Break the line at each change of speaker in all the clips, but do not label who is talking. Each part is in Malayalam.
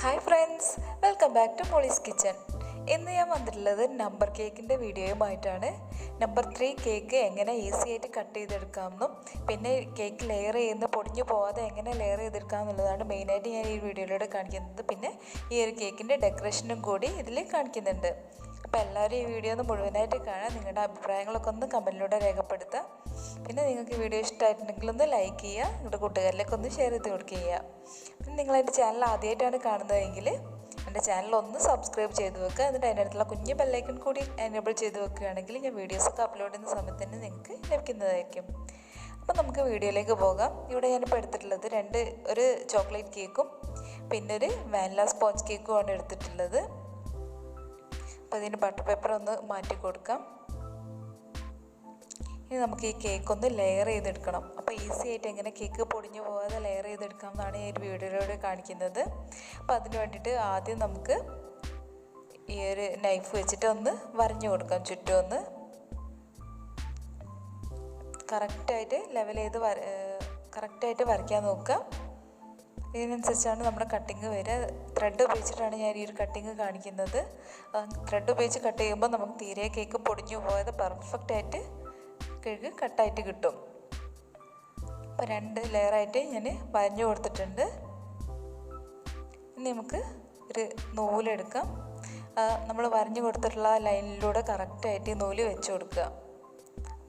Hi friends, welcome back to moleeskitchen. ഇന്ന് ഞാൻ വന്നിട്ടുള്ളത് നമ്പർ കേക്കിൻ്റെ വീഡിയോയുമായിട്ടാണ്. നമ്പർ 3 കേക്ക് എങ്ങനെ ഈസി ആയിട്ട് കട്ട് ചെയ്തെടുക്കാമെന്നും പിന്നെ കേക്ക് ലെയർ ചെയ്യുന്ന പൊടിഞ്ഞു പോവാതെ എങ്ങനെ ലെയർ ചെയ്തെടുക്കാം എന്നുള്ളതാണ് മെയിനായിട്ട് ഞാൻ ഈ വീഡിയോയിലൂടെ കാണിക്കുന്നത്. പിന്നെ ഈ ഒരു കേക്കിൻ്റെ ഡെക്കറേഷനും കൂടി ഇതിൽ കാണിക്കുന്നുണ്ട്. അപ്പോൾ എല്ലാവരും ഈ വീഡിയോ ഒന്ന് മുഴുവനായിട്ട് കാണാൻ നിങ്ങളുടെ അഭിപ്രായങ്ങളൊക്കെ ഒന്ന് കമൻറ്റിലൂടെ രേഖപ്പെടുത്തുക. പിന്നെ നിങ്ങൾക്ക് വീഡിയോ ഇഷ്ടമായിട്ടുണ്ടെങ്കിൽ ഒന്ന് ലൈക്ക് ചെയ്യുക, നിങ്ങളുടെ കൂട്ടുകാരിലേക്ക് ഒന്ന് ഷെയർ ചെയ്ത് കൊടുക്കുക. പിന്നെ നിങ്ങൾ എൻ്റെ ചാനൽ ആദ്യമായിട്ടാണ് കാണുന്നതെങ്കിൽ എൻ്റെ ചാനൽ ഒന്ന് സബ്സ്ക്രൈബ് ചെയ്ത് വെക്കുക. എന്നിട്ട് അതിൻ്റെ അടുത്തുള്ള കുഞ്ഞ് ബെല്ലൈക്കൺ കൂടി എനേബിൾ ചെയ്ത് വെക്കുകയാണെങ്കിൽ ഞാൻ വീഡിയോസൊക്കെ അപ്ലോഡ് ചെയ്യുന്ന സമയത്ത് തന്നെ നിങ്ങൾക്ക് ലഭിക്കുന്നതായിരിക്കും. അപ്പോൾ നമുക്ക് വീഡിയോയിലേക്ക് പോകാം. ഇവിടെ ഞാനിപ്പോൾ എടുത്തിട്ടുള്ളത് ഒരു ചോക്ലേറ്റ് കേക്കും പിന്നെ ഒരു വാനില സ്പോഞ്ച് കേക്കുമാണ് എടുത്തിട്ടുള്ളത്. അപ്പോൾ ഇതിന് ബട്ടർ പേപ്പർ ഒന്ന് മാറ്റി കൊടുക്കാം. ഇനി നമുക്ക് ഈ കേക്ക് ഒന്ന് ലെയർ ചെയ്തെടുക്കണം. അപ്പോൾ ഈസി ആയിട്ട് എങ്ങനെ കേക്ക് പൊടിഞ്ഞു പോകാതെ ലെയർ ചെയ്തെടുക്കാം എന്നാണ് ഈ ഒരു വീഡിയോയിലൂടെ കാണിക്കുന്നത്. അപ്പോൾ അതിന് വേണ്ടിയിട്ട് ആദ്യം നമുക്ക് ഈ ഒരു നൈഫ് വെച്ചിട്ട് ഒന്ന് വരഞ്ഞു കൊടുക്കാം. ചുറ്റും ഒന്ന് കറക്റ്റായിട്ട് ലെവൽ ചെയ്ത് കറക്റ്റായിട്ട് വരയ്ക്കാൻ നോക്കുക. ഇതിനനുസരിച്ചാണ് നമ്മുടെ കട്ടിങ് വരിക. ത്രെഡ് ഉപയോഗിച്ചിട്ടാണ് ഞാൻ ഈ ഒരു കട്ടിങ് കാണിക്കുന്നത്. ത്രെഡ് ഉപയോഗിച്ച് കട്ട് ചെയ്യുമ്പോൾ നമുക്ക് തീരെ കേക്ക് പൊടിഞ്ഞു പോകാതെ പെർഫെക്റ്റായിട്ട് കേക്ക് കട്ടായിട്ട് കിട്ടും. അപ്പോൾ 2 ലെയറായിട്ട് ഞാൻ വരഞ്ഞു കൊടുത്തിട്ടുണ്ട്. ഇനി നമുക്ക് ഒരു നൂലെടുക്കാം. നമ്മൾ വരഞ്ഞു കൊടുത്തിട്ടുള്ള ലൈനിലൂടെ കറക്റ്റായിട്ട് നൂല് വെച്ച് കൊടുക്കുക.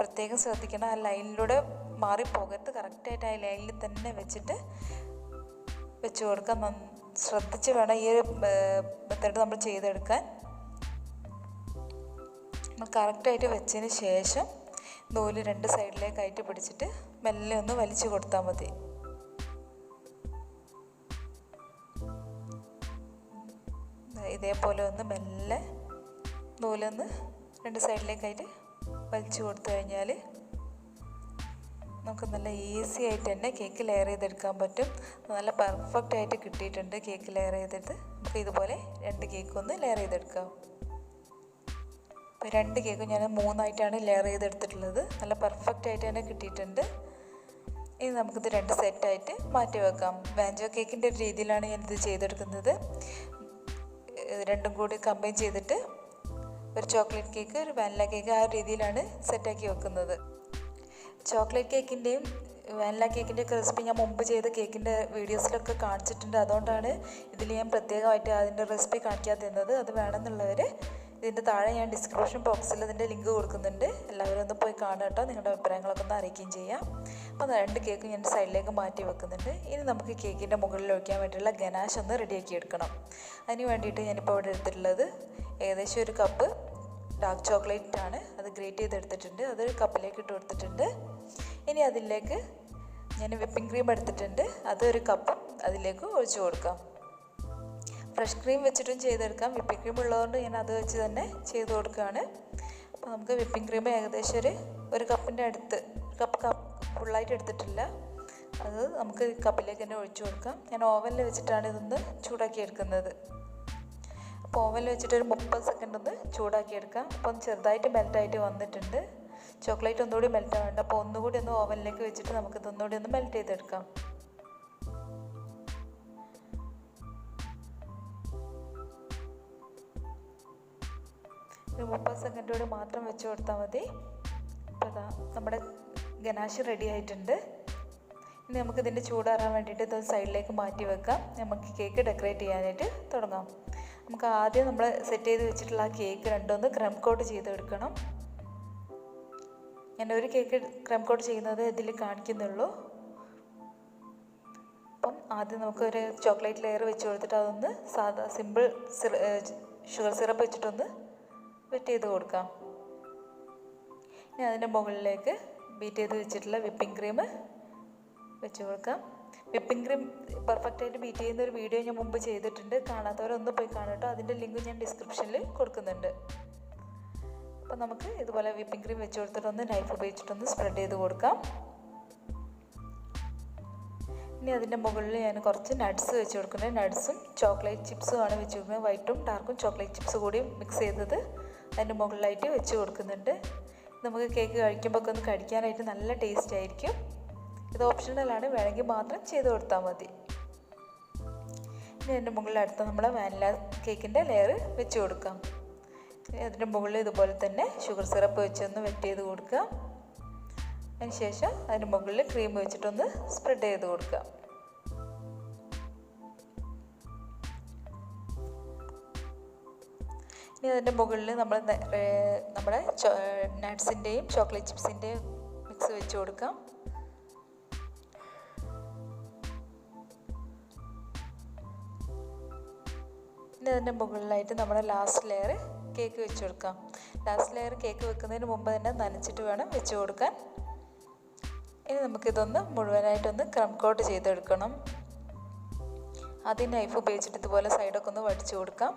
പ്രത്യേകം ശ്രദ്ധിക്കണം, ആ ലൈനിലൂടെ മാറിപ്പോകരുത്. കറക്റ്റായിട്ട് ആ ലൈനിൽ തന്നെ വെച്ച് കൊടുക്കാൻ ശ്രദ്ധിച്ച് വേണം ഈ ഒരു മെത്തേഡ് നമ്മൾ ചെയ്തെടുക്കാൻ. നമ്മൾ കറക്റ്റായിട്ട് വെച്ചതിന് ശേഷം നൂല് 2 സൈഡിലേക്കായിട്ട് പിടിച്ചിട്ട് മെല്ലെ ഒന്ന് വലിച്ചു കൊടുത്താൽ മതി. ഇതേപോലെ ഒന്ന് മെല്ലെ നൂലൊന്ന് 2 സൈഡിലേക്കായിട്ട് വലിച്ചു കൊടുത്തു കഴിഞ്ഞാൽ നമുക്ക് നല്ല ഈസി ആയിട്ട് തന്നെ കേക്ക് ലെയർ ചെയ്തെടുക്കാൻ പറ്റും. നല്ല പെർഫെക്റ്റ് ആയിട്ട് കിട്ടിയിട്ടുണ്ട് കേക്ക് ലെയർ ചെയ്തിട്ട്. നമുക്ക് ഇതുപോലെ 2 കേക്ക് ഒന്ന് ലെയർ ചെയ്തെടുക്കാം. ഇപ്പോൾ 2 കേക്കും ഞാൻ 3ആയിട്ടാണ് ലെയർ ചെയ്തെടുത്തിട്ടുള്ളത്. നല്ല പെർഫെക്റ്റ് ആയിട്ട് തന്നെ കിട്ടിയിട്ടുണ്ട്. ഇനി നമുക്കിത് 2 സെറ്റായിട്ട് മാറ്റി വെക്കാം. വാൻചോ കേക്കിൻ്റെ ഒരു രീതിയിലാണ് ഞാനിത് ചെയ്തെടുക്കുന്നത്. രണ്ടും കൂടി കമ്പൈൻ ചെയ്തിട്ട് ഒരു ചോക്ലേറ്റ് കേക്ക് ഒരു വാനില കേക്ക് ആ രീതിയിലാണ് സെറ്റാക്കി വെക്കുന്നത്. ചോക്ലേറ്റ് കേക്കിൻ്റെയും വാനില കേക്കിൻ്റെയൊക്കെ റെസിപ്പി ഞാൻ മുമ്പ് ചെയ്ത കേക്കിൻ്റെ വീഡിയോസിലൊക്കെ കാണിച്ചിട്ടുണ്ട്. അതുകൊണ്ടാണ് ഇതിൽ ഞാൻ പ്രത്യേകമായിട്ട് അതിൻ്റെ റെസിപ്പി കാണിക്കാതിരുന്നത്. അത് വേണമെന്നുള്ളവർ ഇതിൻ്റെ താഴെ ഞാൻ ഡിസ്ക്രിപ്ഷൻ ബോക്സിൽ ഇതിൻ്റെ ലിങ്ക് കൊടുക്കുന്നുണ്ട്. എല്ലാവരും ഒന്ന് പോയി കാണുക കേട്ടോ. നിങ്ങളുടെ അഭിപ്രായങ്ങളൊക്കെ ഒന്ന് അറിയിക്കുകയും ചെയ്യാം. അപ്പോൾ 2 കേക്ക് ഞാൻ സൈഡിലേക്ക് മാറ്റി വെക്കുന്നുണ്ട്. ഇനി നമുക്ക് കേക്കിൻ്റെ മുകളിൽ ഒഴിക്കാൻ വേണ്ടിയുള്ള ഗനാഷ് ഒന്ന് റെഡിയാക്കി എടുക്കണം. അതിന് വേണ്ടിയിട്ട് ഞാനിപ്പോൾ ഇവിടെ എടുത്തിട്ടുള്ളത് ഏകദേശം 1 കപ്പ് ഡാർക്ക് ചോക്ലേറ്റ് ആണ്. അത് ഗ്രേറ്റ് ചെയ്തെടുത്തിട്ടുണ്ട്. അതൊരു കപ്പിലേക്ക് ഇട്ട് കൊടുത്തിട്ടുണ്ട്. ഇനി അതിലേക്ക് ഞാൻ വിപ്പിംഗ് ക്രീം എടുത്തിട്ടുണ്ട്. അതൊരു കപ്പും അതിലേക്ക് ഒഴിച്ചു കൊടുക്കാം. ഫ്രഷ് ക്രീം വെച്ചിട്ടും ചെയ്തെടുക്കാം. വിപ്പിംഗ് ക്രീം ഉള്ളതുകൊണ്ട് ഞാൻ അത് വെച്ച് തന്നെ ചെയ്ത് കൊടുക്കുകയാണ്. അപ്പോൾ നമുക്ക് വിപ്പിംഗ് ക്രീം ഏകദേശം ഒരു കപ്പിൻ്റെ അടുത്ത്, കപ്പ് ഫുള്ളായിട്ട് എടുത്തിട്ടില്ല. അത് നമുക്ക് കപ്പിലേക്ക് തന്നെ ഒഴിച്ചു കൊടുക്കാം. ഞാൻ ഓവനിൽ വെച്ചിട്ടാണ് ഇതൊന്ന് ചൂടാക്കി എടുക്കുന്നത്. അപ്പോൾ ഓവനിൽ വെച്ചിട്ട് ഒരു 30 സെക്കൻഡ് ഒന്ന് ചൂടാക്കിയെടുക്കാം. അപ്പം ചെറുതായിട്ട് മെൽറ്റായിട്ട് വന്നിട്ടുണ്ട്. ചോക്ലേറ്റ് ഒന്നുകൂടി മെൽറ്റ് ആവേണ്ട. അപ്പോൾ ഒന്നുകൂടി ഒന്ന് ഓവനിലേക്ക് വെച്ചിട്ട് നമുക്കിതൊന്നുകൂടി ഒന്ന് മെൽറ്റ് ചെയ്തെടുക്കാം. ഒരു 30 സെക്കൻഡ് കൂടി മാത്രം വെച്ച് കൊടുത്താൽ മതി. അപ്പോൾ അതാ നമ്മുടെ ഗനാഷ് റെഡി ആയിട്ടുണ്ട്. ഇനി നമുക്കിതിൻ്റെ ചൂടാറാൻ വേണ്ടിയിട്ട് ഇത് സൈഡിലേക്ക് മാറ്റി വെക്കാം. നമുക്ക് കേക്ക് ഡെക്കറേറ്റ് ചെയ്യാനായിട്ട് തുടങ്ങാം. നമുക്ക് ആദ്യം നമ്മൾ സെറ്റ് ചെയ്ത് വെച്ചിട്ടുള്ള ആ കേക്ക് രണ്ടൊന്ന് ക്രം കോട്ട് ചെയ്തെടുക്കണം. ഞാൻ ഒരു കേക്ക് ക്രം കോട്ട് ചെയ്യുന്നത് ഇതിൽ കാണിക്കുന്നുള്ളൂ. അപ്പം ആദ്യം നമുക്കൊരു ചോക്ലേറ്റ് ലെയർ വെച്ച് കൊടുത്തിട്ട് അതൊന്ന് സാധാ സിമ്പിൾ ഷുഗർ സിറപ്പ് വെച്ചിട്ടൊന്ന് വെറ്റ് ചെയ്ത് കൊടുക്കാം. ഇനി അതിൻ്റെ മുകളിലേക്ക് ബീറ്റ് ചെയ്ത് വെച്ചിട്ടുള്ള വിപ്പിംഗ് ക്രീം വെച്ച് കൊടുക്കാം. വിപ്പിംഗ് ക്രീം പെർഫെക്റ്റായിട്ട് ബീറ്റ് ചെയ്യുന്ന ഒരു വീഡിയോ ഞാൻ മുമ്പ് ചെയ്തിട്ടുണ്ട്. കാണാത്തവരൊന്ന് പോയി കാണട്ടോ. അതിൻ്റെ ലിങ്ക് ഞാൻ ഡിസ്ക്രിപ്ഷനിൽ കൊടുക്കുന്നുണ്ട്. അപ്പോൾ നമുക്ക് ഇതുപോലെ വിപ്പിംഗ് ക്രീം വെച്ച് കൊടുത്തിട്ടൊന്ന് നൈഫ് ഉപയോഗിച്ചിട്ടൊന്ന് സ്പ്രെഡ് ചെയ്ത് കൊടുക്കാം. ഇനി അതിൻ്റെ മുകളിൽ ഞാൻ കുറച്ച് നട്ട്സ് വെച്ച് കൊടുക്കുന്നുണ്ട്. നട്ട്സും ചോക്ലേറ്റ് ചിപ്സുമാണ് വെച്ച് കൊടുക്കുന്നത്. വൈറ്റും ഡാർക്കും ചോക്ലേറ്റ് ചിപ്സ് കൂടി മിക്സ് ചെയ്തത് അതിൻ്റെ മുകളിലായിട്ട് വെച്ച് കൊടുക്കുന്നുണ്ട്. നമുക്ക് കേക്ക് കഴിക്കുമ്പോൾ ഒക്കെ ഒന്ന് കഴിക്കാനായിട്ട് നല്ല ടേസ്റ്റ് ആയിരിക്കും. ഇത് ഓപ്ഷണലാണ്, വേണമെങ്കിൽ മാത്രം ചെയ്ത് കൊടുത്താൽ മതി. ഇനി അതിൻ്റെ മുകളിൽ അടുത്ത നമ്മൾ വാനില കേക്കിൻ്റെ ലെയർ വെച്ച് കൊടുക്കാം. അതിൻ്റെ മുകളിൽ ഇതുപോലെ തന്നെ ഷുഗർ സിറപ്പ് വെച്ചൊന്ന് വെറ്റ് ചെയ്ത് കൊടുക്കുക. അതിന് ശേഷം അതിന് മുകളിൽ ക്രീം വെച്ചിട്ടൊന്ന് സ്പ്രെഡ് ചെയ്ത് കൊടുക്കുക. ഇനി അതിൻ്റെ മുകളിൽ നമ്മുടെ നട്ട്സിൻ്റെയും ചോക്ലേറ്റ് ചിപ്സിൻ്റെയും മിക്സ് വെച്ച് കൊടുക്കാം. ഇനി അതിൻ്റെ മുകളിലായിട്ട് നമ്മുടെ ലാസ്റ്റ് ലെയർ കേക്ക് വെച്ച് കൊടുക്കാം. ലാസ്റ്റ് ലെയർ കേക്ക് വെക്കുന്നതിന് മുമ്പ് തന്നെ നനച്ചിട്ട് വേണം വെച്ച് കൊടുക്കാൻ. ഇനി നമുക്കിതൊന്ന് മുഴുവനായിട്ടൊന്ന് ക്രം കോട്ട് ചെയ്തെടുക്കണം. ആദ്യം നൈഫ് ഉപയോഗിച്ചിട്ട് ഇതുപോലെ സൈഡൊക്കെ ഒന്ന് വടിച്ചു കൊടുക്കാം.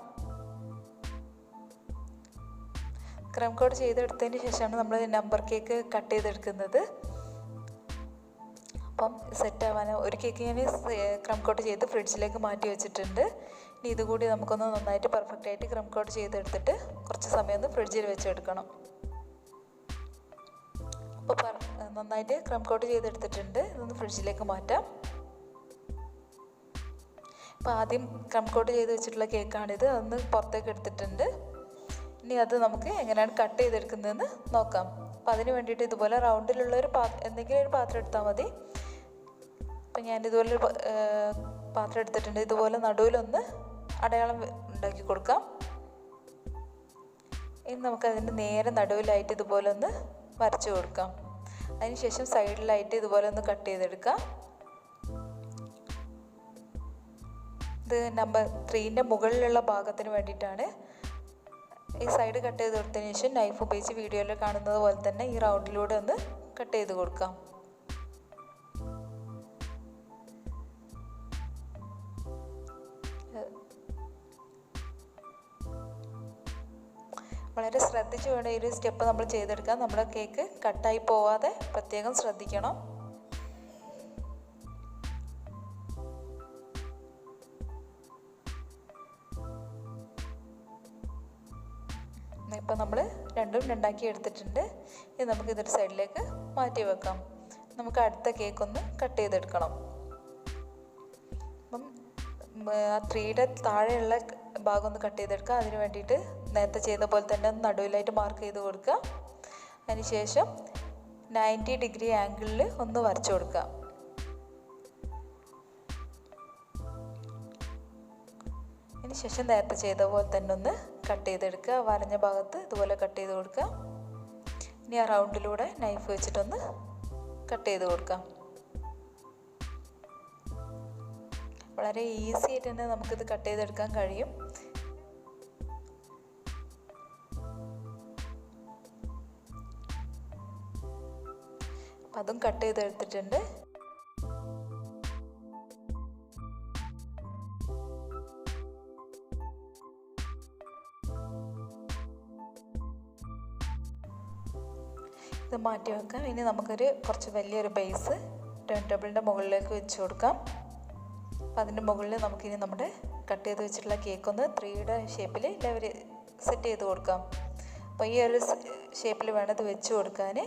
ക്രം കോട്ട് ചെയ്തെടുത്തതിന് ശേഷമാണ് നമ്മൾ നമ്പർ കേക്ക് കട്ട് ചെയ്തെടുക്കുന്നത്. അപ്പം സെറ്റ് ആവാൻ ഒരു കേക്ക് ഞാൻ ക്രം കോട്ട് ചെയ്ത് ഫ്രിഡ്ജിലേക്ക് മാറ്റി വെച്ചിട്ടുണ്ട്. ഇനി ഇതുകൂടി നമുക്കൊന്ന് നന്നായിട്ട് പെർഫെക്റ്റായിട്ട് ക്രം കോട്ട് ചെയ്തെടുത്തിട്ട് കുറച്ച് സമയം ഒന്ന് ഫ്രിഡ്ജിൽ വെച്ചെടുക്കണം. അപ്പോൾ നന്നായിട്ട് ക്രം കോട്ട് ചെയ്തെടുത്തിട്ടുണ്ട്. ഇതൊന്ന് ഫ്രിഡ്ജിലേക്ക് മാറ്റാം. അപ്പോൾ ആദ്യം ക്രം കോട്ട് ചെയ്ത് വെച്ചിട്ടുള്ള കേക്കാണിത്. അതൊന്ന് പുറത്തേക്ക് എടുത്തിട്ടുണ്ട്. ഇനി അത് നമുക്ക് എങ്ങനെയാണ് കട്ട് ചെയ്തെടുക്കുന്നതെന്ന് നോക്കാം. അപ്പോൾ അതിന് വേണ്ടിയിട്ട് ഇതുപോലെ റൗണ്ടിലുള്ള എന്തെങ്കിലും ഒരു പാത്രം എടുത്താൽ മതി. അപ്പം ഞാനിതുപോലെ പാത്രം എടുത്തിട്ടുണ്ട്. ഇതുപോലെ നടുവിലൊന്ന് അടയാളം ഉണ്ടാക്കി കൊടുക്കാം. ഇനി നമുക്കതിൻ്റെ നേരെ നടുവിലായിട്ട് ഇതുപോലെ ഒന്ന് വരച്ച് കൊടുക്കാം. അതിനുശേഷം സൈഡിലായിട്ട് ഇതുപോലെ ഒന്ന് കട്ട് ചെയ്തെടുക്കാം. ഇത് നമ്പർ 3ൻ്റെ മുകളിലുള്ള ഭാഗത്തിന് വേണ്ടിയിട്ടാണ്. ഈ സൈഡ് കട്ട് ചെയ്ത് കൊടുത്തതിന് ശേഷം നൈഫ് ഉപയോഗിച്ച് വീഡിയോയിൽ കാണുന്നത് പോലെ തന്നെ ഈ റൗണ്ടിലൂടെ ഒന്ന് കട്ട് ചെയ്ത് കൊടുക്കാം. വളരെ ശ്രദ്ധിച്ച് വേണം ഈ ഒരു സ്റ്റെപ്പ് നമ്മൾ ചെയ്തെടുക്കാൻ. നമ്മുടെ കേക്ക് കട്ടായി പോവാതെ പ്രത്യേകം ശ്രദ്ധിക്കണം. ഇപ്പം നമ്മൾ രണ്ടും രണ്ടാക്കി എടുത്തിട്ടുണ്ട്. ഇത് നമുക്ക് ഇതൊരു സൈഡിലേക്ക് മാറ്റി വെക്കാം. നമുക്ക് അടുത്ത കേക്കൊന്ന് കട്ട് ചെയ്തെടുക്കണം. അപ്പം 3യുടെ താഴെയുള്ള ഭാഗം ഒന്ന് കട്ട് ചെയ്തെടുക്കുക. അതിന് വേണ്ടിയിട്ട് നേരത്തെ ചെയ്ത പോലെ തന്നെ ഒന്ന് നടുവിലായിട്ട് മാർക്ക് ചെയ്ത് കൊടുക്കുക. അതിന് ശേഷം 90 ഡിഗ്രി ആംഗിളിൽ ഒന്ന് വരച്ചു കൊടുക്കുക. അതിന് ശേഷം നേരത്തെ ചെയ്ത പോലെ തന്നെ ഒന്ന് കട്ട് ചെയ്തെടുക്കുക. വരഞ്ഞ ഭാഗത്ത് ഇതുപോലെ കട്ട് ചെയ്ത് കൊടുക്കുക. ഇനി ആ റൗണ്ടിലൂടെ നൈഫ് വെച്ചിട്ടൊന്ന് കട്ട് ചെയ്ത് കൊടുക്കാം. വളരെ ഈസി ആയിട്ട് തന്നെ നമുക്കിത് കട്ട് ചെയ്തെടുക്കാൻ കഴിയും. അപ്പം അതും കട്ട് ചെയ്തെടുത്തിട്ടുണ്ട്. ഇത് മാറ്റി വെക്കാം. ഇനി നമുക്കൊരു കുറച്ച് വലിയൊരു ബേസ് ടേൺ ടേബിളിൻ്റെ മുകളിലേക്ക് വെച്ച് കൊടുക്കാം. അപ്പം അതിൻ്റെ മുകളിൽ നമുക്കിനി നമ്മുടെ കട്ട് ചെയ്ത് വെച്ചിട്ടുള്ള കേക്കൊന്ന് 3യുടെ ഷേപ്പിൽ ലെവൽ സെറ്റ് ചെയ്ത് കൊടുക്കാം. അപ്പോൾ ഈ ഒരു ഷേപ്പിൽ വേണം ഇത് വെച്ച് കൊടുക്കാൻ.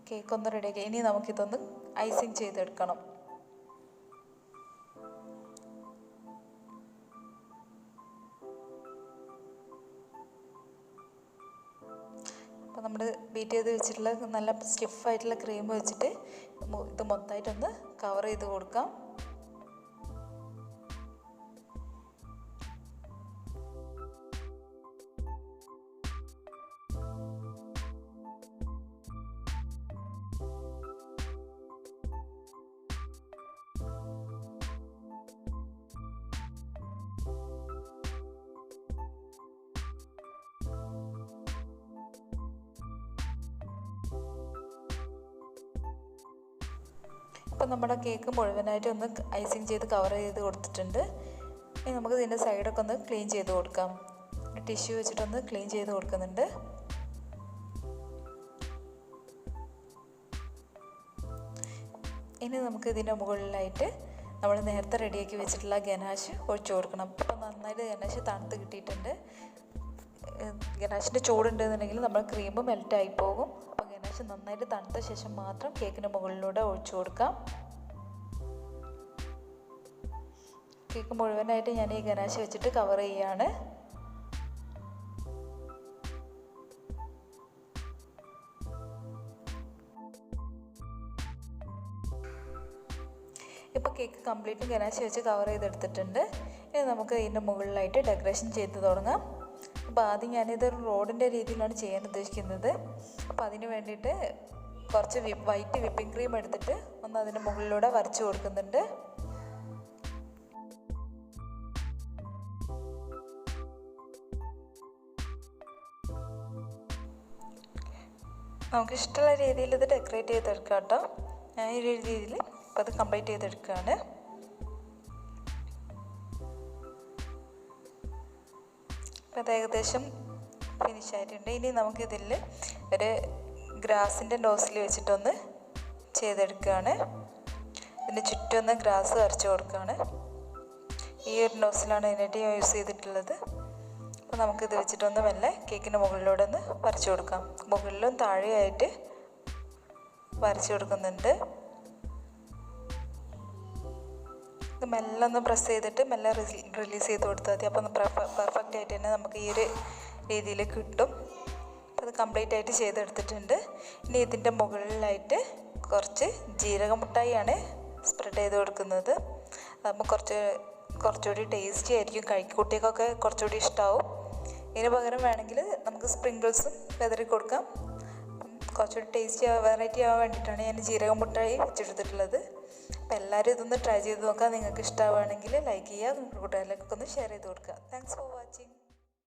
കേക്കൊന്ന് റെഡിയാക്കി ഇനി നമുക്കിതൊന്ന് ഐസിങ് ചെയ്തെടുക്കണം. അപ്പോൾ നമ്മൾ ബീറ്റ് ചെയ്ത് വെച്ചിട്ടുള്ള നല്ല സ്റ്റിഫായിട്ടുള്ള ക്രീം വെച്ചിട്ട് ഇത് മൊത്തമായിട്ടൊന്ന് കവർ ചെയ്ത് കൊടുക്കാം. അപ്പം നമ്മുടെ കേക്ക് മുഴുവനായിട്ട് ഒന്ന് ഐസിങ് ചെയ്ത് കവർ ചെയ്ത് കൊടുത്തിട്ടുണ്ട്. ഇനി നമുക്ക് ഇതിൻ്റെ സൈഡൊക്കെ ഒന്ന് ക്ലീൻ ചെയ്ത് കൊടുക്കാം. ടിഷ്യൂ വെച്ചിട്ടൊന്ന് ക്ലീൻ ചെയ്ത് കൊടുക്കുന്നുണ്ട്. ഇനി നമുക്ക് ഇതിൻ്റെ മുകളിലായിട്ട് നമ്മൾ നേരത്തെ റെഡിയാക്കി വെച്ചിട്ടുള്ള ഗനാഷ് ഒഴിച്ചു കൊടുക്കണം. ഇപ്പം നന്നായിട്ട് ഗനാഷ് തണുത്ത് കിട്ടിയിട്ടുണ്ട്. ഗനാഷിൻ്റെ ചൂടുണ്ടെന്നുണ്ടെങ്കിൽ നമ്മൾ ക്രീം മെൽറ്റായി പോകും. അപ്പോൾ ഗനാഷ് നന്നായിട്ട് തണുത്ത ശേഷം മാത്രം കേക്കിൻ്റെ മുകളിലൂടെ ഒഴിച്ചു കൊടുക്കാം. കേക്ക് മുഴുവനായിട്ട് ഞാൻ ഈ ഗനാശ് വെച്ചിട്ട് കവർ ചെയ്യാണ്. ഇപ്പോൾ കേക്ക് കംപ്ലീറ്റും ഗനാശ് വെച്ച് കവർ ചെയ്തെടുത്തിട്ടുണ്ട്. ഇനി നമുക്ക് ഇതിൻ്റെ മുകളിലായിട്ട് ഡെക്കറേഷൻ ചെയ്ത് തുടങ്ങാം. അപ്പോൾ ആദ്യം ഞാനിത് റോഡിൻ്റെ രീതിയിലാണ് ചെയ്യാൻ ഉദ്ദേശിക്കുന്നത്. അപ്പോൾ അതിന് വേണ്ടിയിട്ട് കുറച്ച് വൈറ്റ് വിപ്പിംഗ് ക്രീം എടുത്തിട്ട് ഒന്ന് അതിൻ്റെ മുകളിലൂടെ വരച്ച് കൊടുക്കുന്നുണ്ട്. നമുക്ക് ഇഷ്ടമുള്ള രീതിയിൽ ഇത് ഡെക്കറേറ്റ് ചെയ്തെടുക്കാം കേട്ടോ. ഞാൻ ഈ രീതിയിൽ അപ്പോൾ അത് കംപ്ലീറ്റ് ചെയ്തെടുക്കുകയാണ്. അപ്പോൾ അത് ഏകദേശം ഫിനിഷ് ആയിട്ടുണ്ട്. ഇനി നമുക്കിതിൽ ഒരു ഗ്രാസിൻ്റെ നോസിൽ വെച്ചിട്ടൊന്ന് ചെയ്തെടുക്കുകയാണ്. ഇതിന് ചുറ്റൊന്ന് ഗ്രാസ് വരച്ച് കൊടുക്കുകയാണ്. ഈ ഒരു നോസിലാണ് ഇതിനായിട്ട് ഞാൻ യൂസ് ചെയ്തിട്ടുള്ളത്. അപ്പോൾ നമുക്കിത് വെച്ചിട്ടൊന്ന് മെല്ലെ കേക്കിൻ്റെ മുകളിലൂടെ ഒന്ന് വരച്ച് കൊടുക്കാം. മുകളിലും താഴെയായിട്ട് വരച്ച് കൊടുക്കുന്നുണ്ട്. ഇത് മെല്ലെ ഒന്ന് പ്രസ് ചെയ്തിട്ട് മെല്ലെ റിലീസ് ചെയ്ത് കൊടുത്താൽ മതി. അപ്പോൾ പെർഫെക്റ്റ് ആയിട്ട് തന്നെ നമുക്ക് ഈ ഒരു രീതിയിൽ കിട്ടും. അപ്പോൾ അത് കംപ്ലീറ്റ് ആയിട്ട് ചെയ്തെടുത്തിട്ടുണ്ട്. ഇനി ഇതിൻ്റെ മുകളിലായിട്ട് കുറച്ച് ജീരകമുട്ടായിയാണ് സ്പ്രെഡ് ചെയ്ത് കൊടുക്കുന്നത്. അതാകുമ്പോൾ കുറച്ചുകൂടി ടേസ്റ്റി ആയിരിക്കും. കുട്ടികൾക്കൊക്കെ കുറച്ചുകൂടി ഇഷ്ടമാവും. ഇതിന് പകരം വേണമെങ്കിൽ നമുക്ക് സ്പ്രിങ്കിൾസും വിതറി കൊടുക്കാം. കുറച്ചുകൂടി ടേസ്റ്റി വെറൈറ്റി ആവാൻ വേണ്ടിയിട്ടാണ് ഞാൻ ജീരകമുട്ടായി വെച്ചെടുത്തിട്ടുള്ളത്. അപ്പോൾ എല്ലാവരും ഇതൊന്ന് ട്രൈ ചെയ്ത് നോക്കാം. നിങ്ങൾക്ക് ഇഷ്ടമാവുകയാണെങ്കിൽ ലൈക്ക് ചെയ്യുക, നിങ്ങളുടെ കൂട്ടുകാരിലേക്കൊക്കെ ഒന്ന് ഷെയർ ചെയ്ത് കൊടുക്കുക. Thanks for watching.